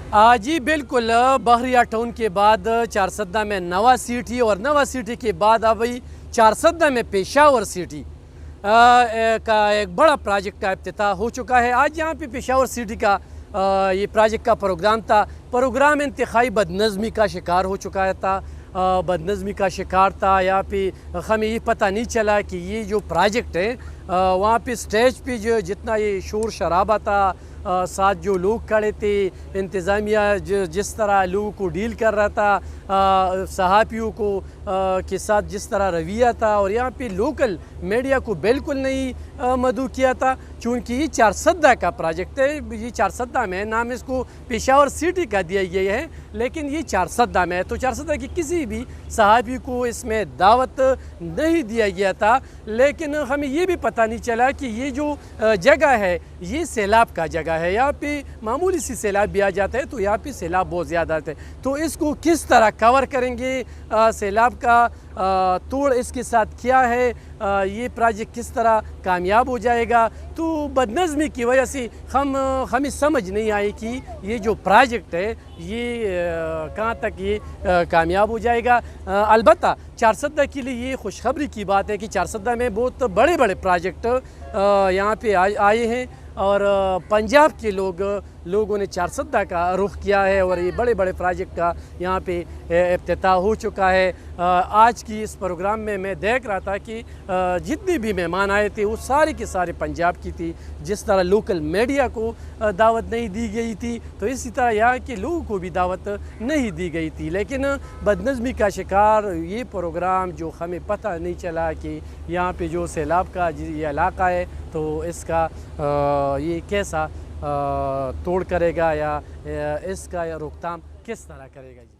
जी बिल्कुल, बहरिया टाउन के बाद चारसद्दा में नवा सिटी और नवा सिटी के बाद अभी चारसद्दा में पेशावर सिटी का एक बड़ा प्रोजेक्ट का इफ्तिताह हो चुका है। आज यहाँ पे पेशावर सिटी का ये प्रोजेक्ट का प्रोग्राम था। प्रोग्राम इंतहाई बदनज़मी का शिकार हो चुका था। बदनज़मी का शिकार था। यहाँ पे हमें ये पता नहीं चला कि ये जो प्रोजेक्ट है वहाँ पे स्टेज पे जो जितना ये शोर शराबा था, साथ जो लोग खड़े थे, इंतज़ामिया जिस तरह लोगों को डील कर रहा था, सहाफ़ियों को के साथ जिस तरह रवैया था, और यहाँ पे लोकल मीडिया को बिल्कुल नहीं मदऊ किया था। चूँकि ये चारसद्दा का प्रोजेक्ट है, ये चारसद्दा में नाम इसको पेशावर सिटी का दिया गया है, लेकिन ये चारसद्दा में है। तो चारसद्दा की किसी भी सहाफ़ी को इसमें दावत नहीं दिया गया था। लेकिन हमें ये भी पता नहीं चला कि ये जो जगह है ये सैलाब का जगह है। यहाँ पे मामूली सी सैलाब भी आ जाता है तो यहाँ पे सैलाब बहुत ज़्यादा आता है। तो इसको किस तरह कवर करेंगे, सैलाब का तोड़ इसके साथ क्या है, ये प्रोजेक्ट किस तरह कामयाब हो जाएगा। तो बदनज़मी की वजह से हमें समझ नहीं आई कि ये जो प्रोजेक्ट है ये कहाँ तक ये कामयाब हो जाएगा। अलबत्ता चारसद्दा के लिए ये खुशखबरी की बात है कि चारसद्दा में बहुत बड़े बड़े प्रोजेक्ट यहाँ पे आए हैं और पंजाब के लोगों ने चारसद्दा का रुख किया है और ये बड़े बड़े प्रोजेक्ट का यहाँ पे इफ्तिताह हो चुका है। आज की इस प्रोग्राम में मैं देख रहा था कि जितने भी मेहमान आए थे वो सारे के सारे पंजाब की थी। जिस तरह लोकल मीडिया को दावत नहीं दी गई थी तो इसी तरह यहाँ के लोगों को भी दावत नहीं दी गई थी। लेकिन बदनज़मी का शिकार ये प्रोग्राम जो हमें पता नहीं चला कि यहाँ पे जो सैलाब का ये इलाका है तो इसका ये कैसा तोड़ करेगा या इसका या रोकथाम किस तरह करेगा।